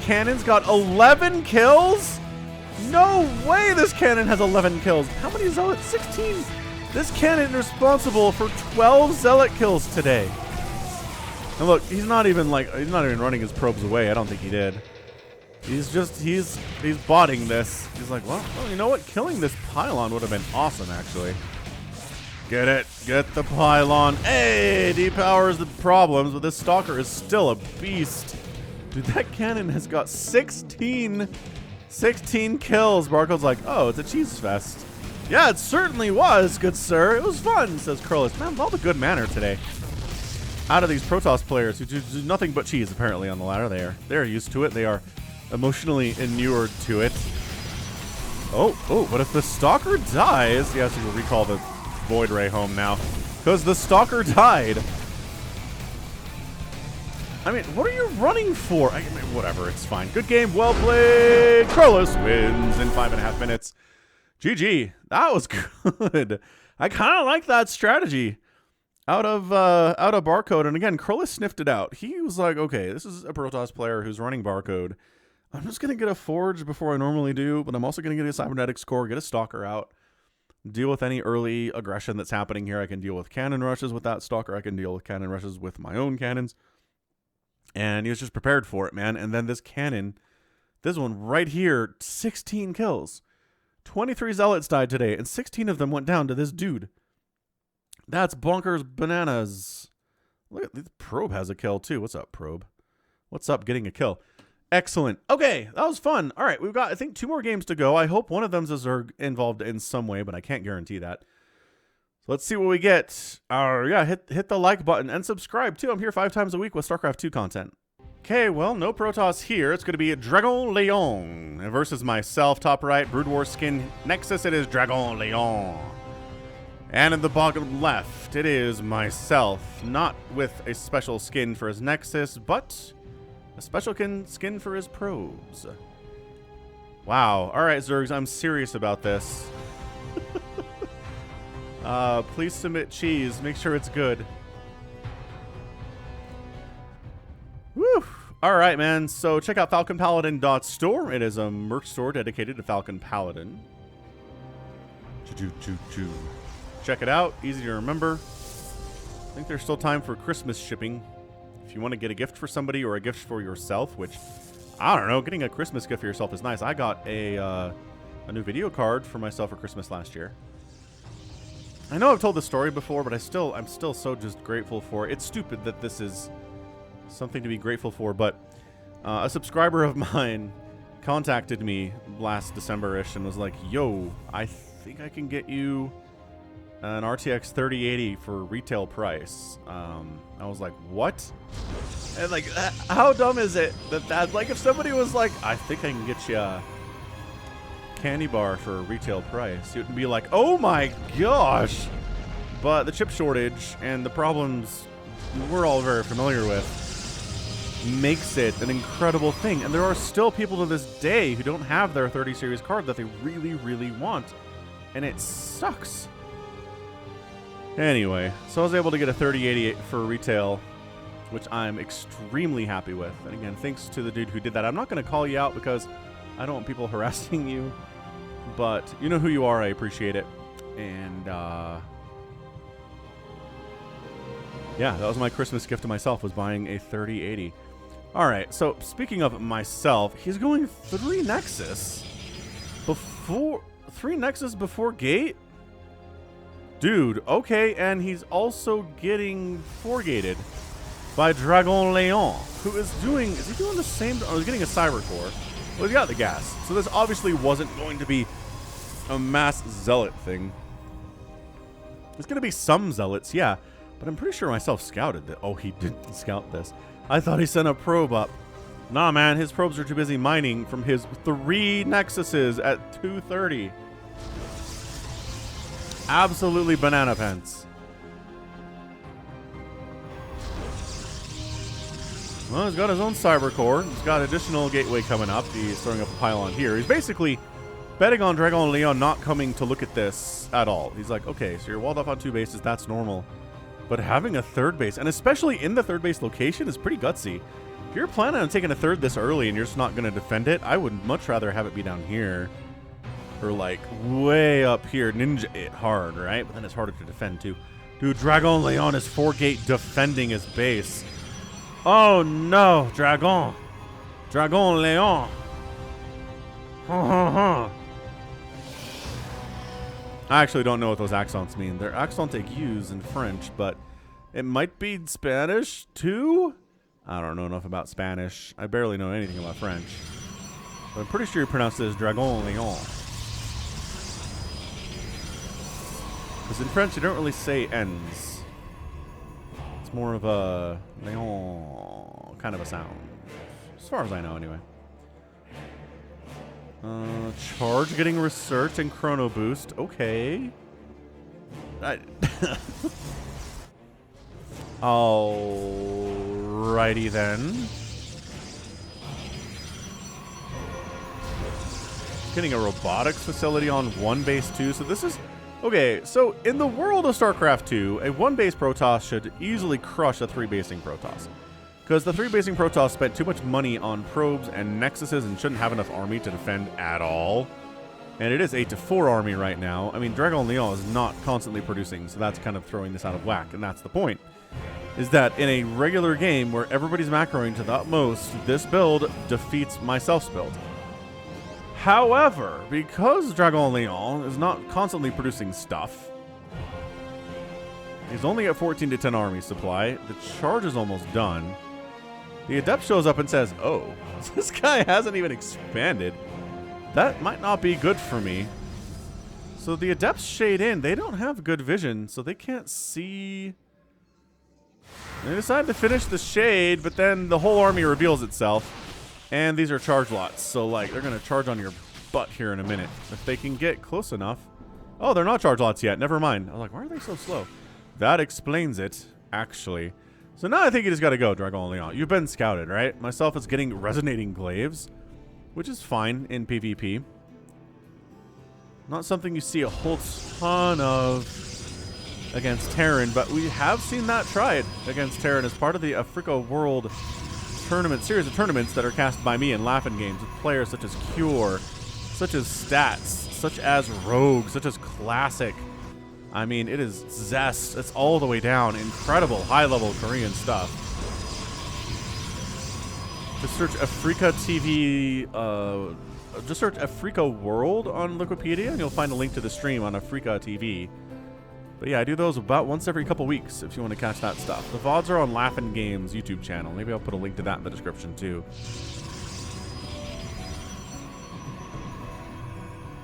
Cannon's got 11 kills? No way this cannon has 11 kills. How many Zealots? 16. This cannon is responsible for 12 Zealot kills today. And look, he's not even running his probes away. I don't think he did. He's botting this. He's like, well, you know what? Killing this pylon would have been awesome, actually. Get it. Get the pylon. Hey, depowers the problems, but this Stalker is still a beast. Dude, that cannon has got 16 kills. Barcode's like, oh, it's a cheese fest. Yeah, it certainly was, good sir. It was fun, says Curlis. Man, all the good manner today. Out of these Protoss players who do nothing but cheese, apparently, on the ladder. They're used to it. They are emotionally inured to it. Oh, but if the Stalker dies... Yes, we'll recall the Void Ray home now. Because the Stalker died. I mean, what are you running for? I mean, whatever, it's fine. Good game, well played. Curlis wins in 5.5 minutes. GG. That was good. I kind of like that strategy. Out of Barcode, and again, Curlis sniffed it out. He was like, okay, this is a Protoss player who's running Barcode. I'm just going to get a Forge before I normally do, but I'm also going to get a Cybernetics Core, get a Stalker out, deal with any early aggression that's happening here. I can deal with cannon rushes with that Stalker. I can deal with cannon rushes with my own cannons. And he was just prepared for it, man. And then this cannon, this one right here, 16 kills. 23 Zealots died today, and 16 of them went down to this dude. That's bonkers bananas. Look at this. Probe has a kill too. What's up, Probe? What's up getting a kill? Excellent. Okay, that was fun. All right, we've got, I think, 2 more games to go. I hope one of them's a Zerg involved in some way, but I can't guarantee that. So let's see what we get. Yeah, hit the like button and subscribe too. I'm here 5 times a week with StarCraft 2 content. Okay, well, no Protoss here. It's going to be Dragon Leon versus myself. Top right, Brood War skin. Nexus, it is Dragon Leon. And in the bottom left, it is myself. Not with a special skin for his Nexus, but a special skin for his probes. Wow. All right, Zergs, I'm serious about this. Please submit cheese. Make sure it's good. Woo! All right, man. So check out falconpaladin.store. It is a merch store dedicated to Falcon Paladin. Check it out. Easy to remember. I think there's still time for Christmas shipping. If you want to get a gift for somebody or a gift for yourself, which, I don't know, getting a Christmas gift for yourself is nice. I got a new video card for myself for Christmas last year. I know I've told this story before, but I'm still so just grateful for it. It's stupid that this is something to be grateful for, but a subscriber of mine contacted me last December-ish and was like, yo, I think I can get you an RTX 3080 for retail price. I was like, what? And like, how dumb is it that like, if somebody was like, I think I can get you a candy bar for a retail price, it would be like, oh my gosh. But the chip shortage and the problems we're all very familiar with makes it an incredible thing. And there are still people to this day who don't have their 30 series card that they really, really want. And it sucks. Anyway, so I was able to get a 3080 for retail, which I'm extremely happy with. And again, thanks to the dude who did that. I'm not going to call you out because I don't want people harassing you, but you know who you are. I appreciate it. And yeah, that was my Christmas gift to myself, was buying a 3080. All right, so speaking of myself, he's going 3 Nexus before gate? Dude, okay, and he's also getting 4 gated by Dragon Leon, who is he doing the same? Oh, he's getting a Cyber Core. Well, he's got the gas. So this obviously wasn't going to be a mass Zealot thing. There's going to be some Zealots, yeah, but I'm pretty sure myself scouted that. Oh, he didn't scout this. I thought he sent a probe up. Nah, man, his probes are too busy mining from his 3 Nexuses at 230. Absolutely banana pants. Well, he's got his own Cyber Core. He's got additional gateway coming up. He's throwing up a pylon here. He's basically betting on Dragon Leon not coming to look at this at all. He's like, okay, so you're walled off on 2 bases. That's normal. But having a 3rd base, and especially in the 3rd base location, is pretty gutsy. If you're planning on taking a 3rd this early and you're just not going to defend it, I would much rather have it be down here. Or like way up here, ninja it hard, right? But then it's harder to defend too. Dude, Dragon Leon is 4-gate defending his base. Oh no, Dragon Leon. I actually don't know what those accents mean. They're accent aigus in French, but it might be Spanish too? I don't know enough about Spanish. I barely know anything about French. But I'm pretty sure you pronounce it as Dragon Leon. Because in French, you don't really say ends. It's more of a kind of a sound. As far as I know, anyway. Charge getting research and chrono boost. Okay. Alrighty then. Getting a robotics facility on one base too. So this is okay. So in the world of StarCraft 2, a one base Protoss should easily crush a three basing Protoss. Because the three basing Protoss spent too much money on probes and nexuses and shouldn't have enough army to defend at all. And it is 8-4 army right now. I mean, Dragon Leon is not constantly producing, so that's kind of throwing this out of whack. And that's the point. Is that in a regular game where everybody's macroing to the utmost, this build defeats my Self's build. However, because Dragon Leon is not constantly producing stuff, he's only at 14 to 10 army supply. The charge is almost done. The Adept shows up and says, oh, this guy hasn't even expanded. That might not be good for me. So the Adepts shade in. They don't have good vision, so they can't see. They decide to finish the shade, but then the whole army reveals itself. And these are charge lots, so like they're going to charge on your butt here in a minute. If they can get close enough. Oh, they're not charge lots yet. Never mind. I was like, why are they so slow? That explains it, actually. So now I think you just got to go, Dragon Leon. You've been scouted, right? Myself is getting resonating glaives, which is fine in PvP. Not something you see a whole ton of against Terran, but we have seen that tried against Terran as part of the Africa World tournament, series of tournaments that are cast by me in Laughing Games with players such as Cure, such as Stats, such as Rogue, such as Classic. I mean, it is Zest. It's all the way down. Incredible high-level Korean stuff. Just search Africa TV, just search Africa World on Wikipedia, and you'll find a link to the stream on Africa TV. But yeah, I do those about once every couple weeks if you want to catch that stuff. The VODs are on Laughing Games YouTube channel. Maybe I'll put a link to that in the description too.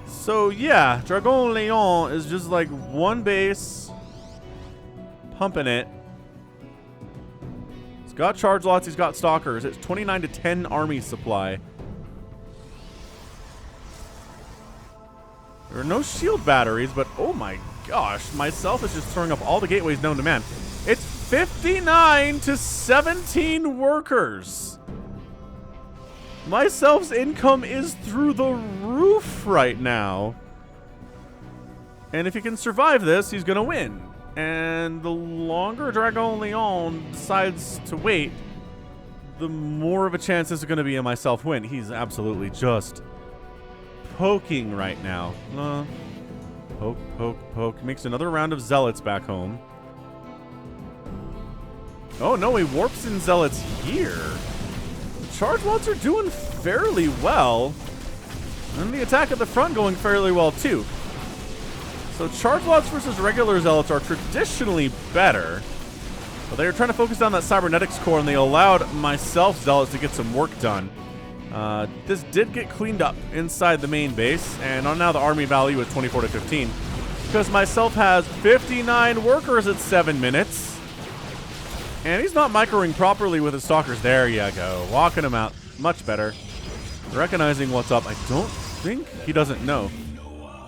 So yeah, Dragon Leon is just like one base, pumping it. He's got charge lots, he's got stalkers. It's 29 to 10 army supply. There are no shield batteries, but oh my gosh, myself is just throwing up all the gateways known to man. It's 59 to 17 workers. Myself's income is through the roof right now. And if he can survive this, he's going to win. And the longer Dragon Leon decides to wait, the more of a chance this is going to be a myself win. He's absolutely just poking right now. Poke, poke, poke. Makes another round of Zealots back home. Oh no, he warps in Zealots here. Charge lots are doing fairly well. And the attack at the front going fairly well too. So charge lots versus regular Zealots are traditionally better. But they were trying to focus down that cybernetics core, and they allowed myself Zealots to get some work done. This did get cleaned up inside the main base, and now the army value is 24 to 15. Because myself has 59 workers at 7 minutes. And he's not microing properly with his stalkers. There you go. Walking him out. Much better. Recognizing what's up. I don't think he doesn't know.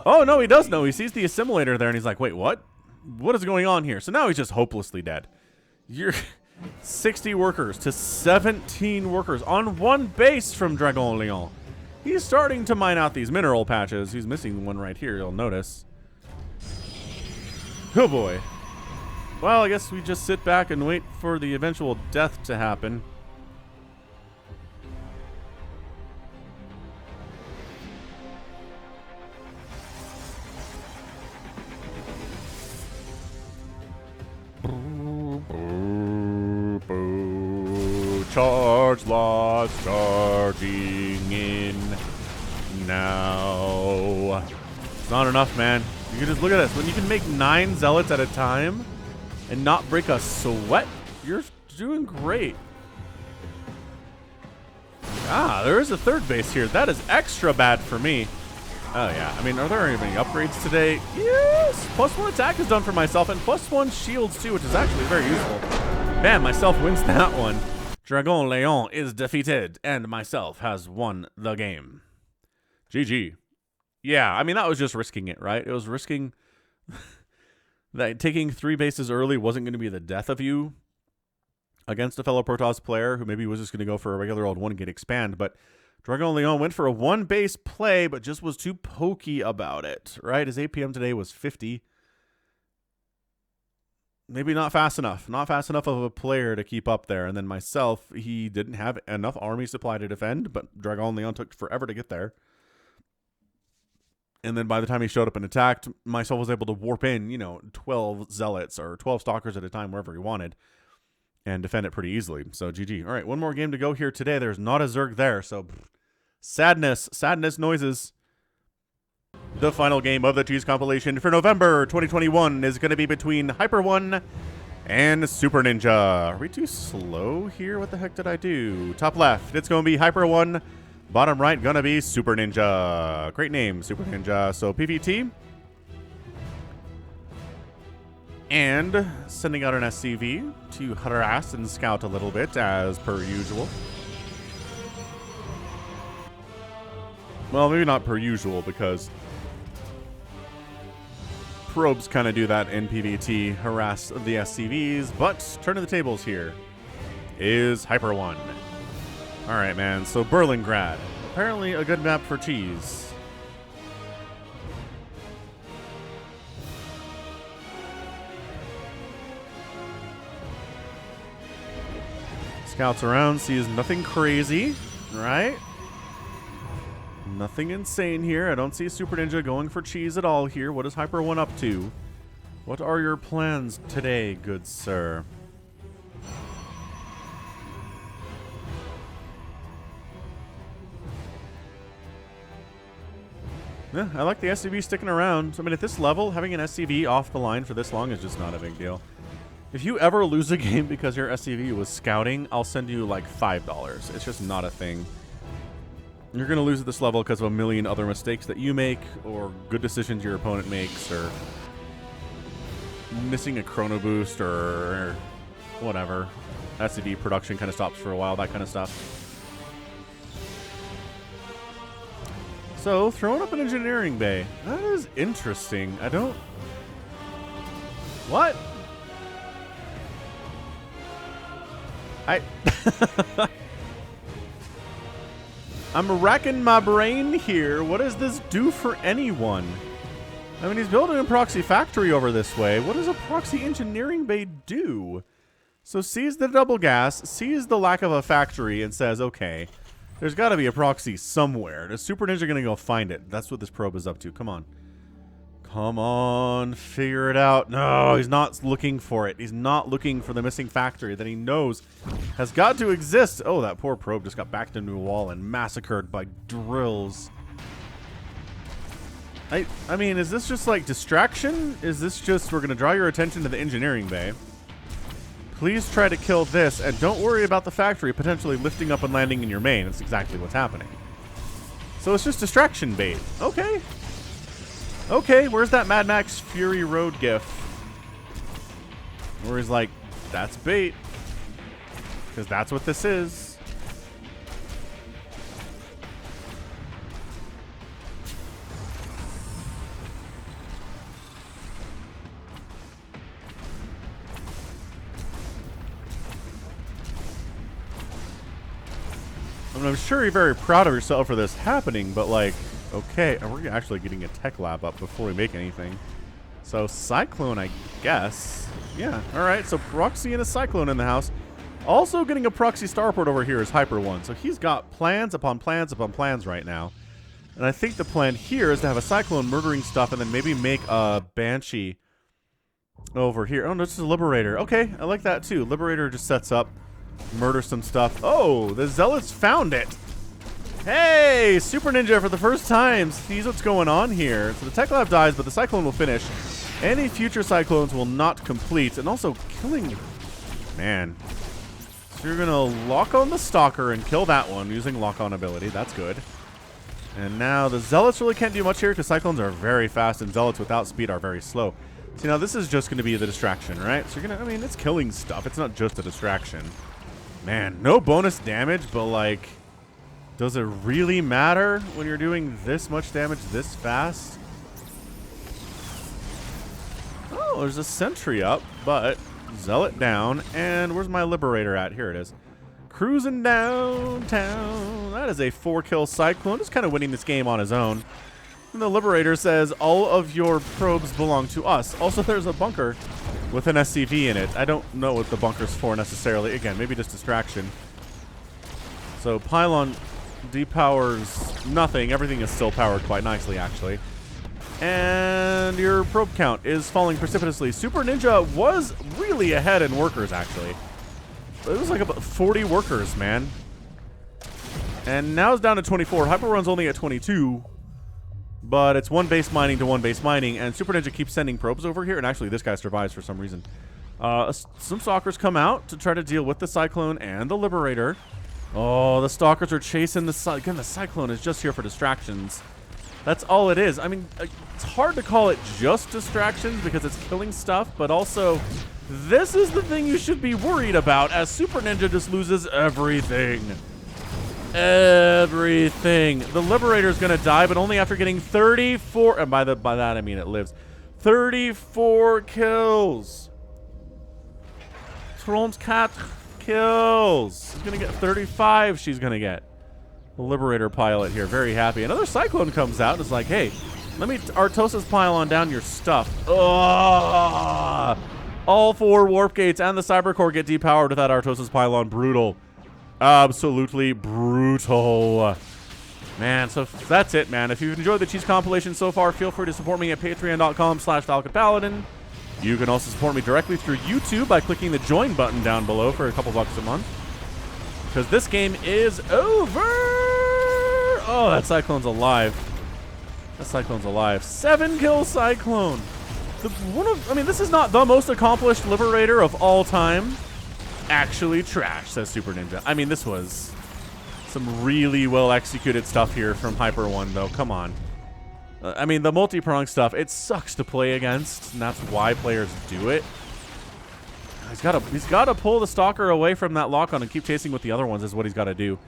Oh, no, he does know. He sees the assimilator there, and he's like, wait, what? What is going on here? So now he's just hopelessly dead. You're 60 workers to 17 workers on one base from Dragon Leon. He's starting to mine out these mineral patches. He's missing one right here, you'll notice. Oh, boy. Well, I guess we just sit back and wait for the eventual death to happen. Charge lots charging in now. It's not enough, man. You can just look at this. When you can make 9 Zealots at a time and not break a sweat, you're doing great. Ah, there is a third base here. That is extra bad for me. Oh, yeah. I mean, are there any upgrades today? Yes! +1 attack is done for myself, and +1 shields, too, which is actually very useful. Man, myself wins that one. Dragon Leon is defeated, and myself has won the game. GG. Yeah, I mean, that was just risking it, right? It was risking that taking 3 bases early wasn't going to be the death of you against a fellow Protoss player who maybe was just going to go for a regular old 1-gate expand, but Dragon Leon went for a 1-base play, but just was too pokey about it, right? His APM today was 50. Maybe not fast enough. Not fast enough of a player to keep up there. And then myself, he didn't have enough army supply to defend, but Dragon Leon took forever to get there. And then by the time he showed up and attacked, myself was able to warp in, 12 zealots or 12 stalkers at a time wherever he wanted and defend it pretty easily. So GG. All right, one more game to go here today. There's not a Zerg there, so sadness noises. The final game of the Cheese compilation for November 2021 is going to be between Hyper One and Super Ninja. Are we too slow here? What the heck did I do? Top left, it's going to be Hyper One. Bottom right, going to be Super Ninja. Great name, Super Ninja. So PVT. And sending out an SCV to harass and scout a little bit, as per usual. Well, maybe not per usual, because probes kind of do that in PvT, harass the SCVs, but turning the tables here is Hyper One. All right, man, so Berlingrad. Apparently a good map for Cheese. Scouts around, sees nothing crazy, right? Nothing insane here. I don't see Super Ninja going for Cheese at all here. What is Hyper One up to? What are your plans today, good sir? Yeah, I like the SCV sticking around. I mean, at this level, having an SCV off the line for this long is just not a big deal. If you ever lose a game because your SCV was scouting, I'll send you like $5. It's just not a thing. You're going to lose at this level because of a million other mistakes that you make, or good decisions your opponent makes, or missing a chrono boost, or whatever. SCV production kind of stops for a while, that kind of stuff. So, throwing up an engineering bay. That is interesting. I don't... What? I'm racking my brain here. What does this do for anyone? I mean, he's building a proxy factory over this way. What does a proxy engineering bay do? So sees the double gas, sees the lack of a factory, and says, okay, there's got to be a proxy somewhere. Is Super Ninja going to go find it? That's what this probe is up to. Come on. Come on, figure it out. No, he's not looking for it. He's not looking for the missing factory that he knows has got to exist. Oh, that poor probe just got backed into a wall and massacred by drills. I mean, is this just like distraction? Is this just, we're going to draw your attention to the engineering bay? Please try to kill this, and don't worry about the factory potentially lifting up and landing in your main. That's exactly what's happening. So it's just distraction bait. Okay. Okay, where's that Mad Max Fury Road gif? Where he's like, that's bait. Because that's what this is. I mean, I'm sure you're very proud of yourself for this happening, but like, okay, and we're actually getting a tech lab up before we make anything. So Cyclone, I guess. Yeah, all right, so Proxy and a Cyclone in the house. Also getting a Proxy starport over here is Hyper One. So he's got plans upon plans upon plans right now. And I think the plan here is to have a Cyclone murdering stuff and then maybe make a Banshee over here. Oh, no, this is a Liberator. Okay, I like that too. Liberator just sets up, murder some stuff. Oh, the Zealots found it. Hey, Super Ninja for the first time sees what's going on here. So the Tech Lab dies, but the Cyclone will finish. Any future Cyclones will not complete. And also killing... Man. So you're going to lock on the Stalker and kill that one using lock-on ability. That's good. And now the Zealots really can't do much here because Cyclones are very fast and Zealots without speed are very slow. See, now this is just going to be the distraction, right? So you're going to, I mean, it's killing stuff. It's not just a distraction. Man, no bonus damage, but like, does it really matter when you're doing this much damage this fast? Oh, there's a sentry up, but Zealot down. And where's my Liberator at? Here it is. Cruising downtown. That is a 4-kill Cyclone. Just kind of winning this game on his own. And the Liberator says, all of your probes belong to us. Also, there's a bunker with an SCV in it. I don't know what the bunker's for necessarily. Again, maybe just distraction. So Pylon depowers nothing. Everything is still powered quite nicely, actually. And your probe count is falling precipitously. Super Ninja was really ahead in workers, actually. It was like about 40 workers, man. And now it's down to 24. Hyper Run's only at 22. But it's one base mining to one base mining. And Super Ninja keeps sending probes over here. And actually, this guy survives for some reason. Some Stalkers come out to try to deal with the Cyclone and the Liberator. Oh, the Stalkers are chasing the Cyclone. Again, the Cyclone is just here for distractions. That's all it is. I mean, it's hard to call it just distractions because it's killing stuff. But also, this is the thing you should be worried about as Super Ninja just loses everything. Everything. The Liberator's going to die, but only after getting 34. And by that, I mean it lives. 34 kills. 34 kills. She's going to get 35. She's going to get. The Liberator pilot here, very happy. Another Cyclone comes out and is like, hey, let me Artosis pylon down your stuff. Ugh. All 4 warp gates and the Cyber Core get depowered with that Artosis pylon. Brutal. Absolutely brutal. Man, so that's it, man. If you've enjoyed the Cheese compilation so far, feel free to support me at patreon.com/falconpaladin. You can also support me directly through YouTube by clicking the join button down below for a couple bucks a month. Because this game is over. Oh, that Cyclone's alive. That Cyclone's alive. 7-kill Cyclone. I mean, this is not the most accomplished Liberator of all time. Actually trash, says Super Ninja. I mean, this was some really well executed stuff here from Hyper One, though. Come on. I mean, the multi-prong stuff, it sucks to play against, and that's why players do it. He's got to pull the Stalker away from that lock-on and keep chasing with the other ones is what he's got to do.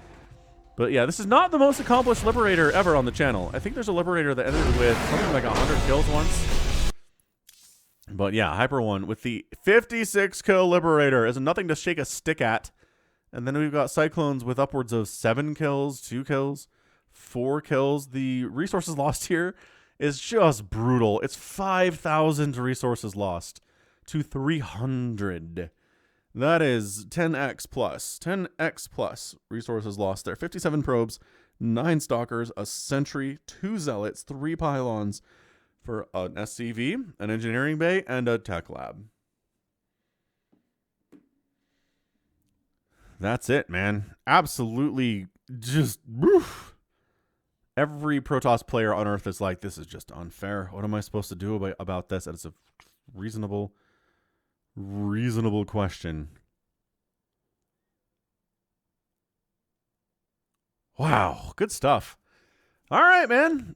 But yeah, this is not the most accomplished Liberator ever on the channel. I think there's a Liberator that ended with something like 100 kills once. But yeah, Hyper One with the 56-kill Liberator is nothing to shake a stick at. And then we've got Cyclones with upwards of 7 kills, 2 kills, 4 kills. The resources lost here is just brutal. It's 5,000 resources lost to 300. That is 10x plus. 10x plus resources lost there. 57 probes, 9 Stalkers, a Sentry, 2 Zealots, 3 Pylons for an SCV, an Engineering Bay, and a Tech Lab. That's it, man. Absolutely just... Woof. Every Protoss player on Earth is like, this is just unfair. What am I supposed to do about this? And it's a reasonable question. Wow, good stuff. All right, man.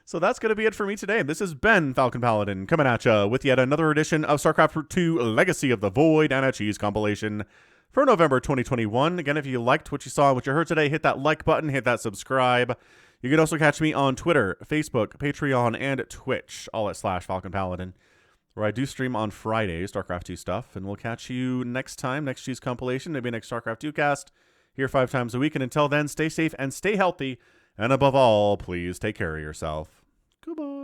So that's going to be it for me today. This has been Falcon Paladin coming at you with yet another edition of StarCraft 2 Legacy of the Void and a Cheese compilation for November 2021. Again, if you liked what you saw and what you heard today, hit that like button, hit that subscribe. You can also catch me on Twitter, Facebook, Patreon, and Twitch, all at /FalconPaladin, where I do stream on Fridays, StarCraft 2 stuff. And we'll catch you next time, next Cheese compilation, maybe next StarCraft 2 cast, here 5 times a week. And until then, stay safe and stay healthy. And above all, please take care of yourself. Goodbye.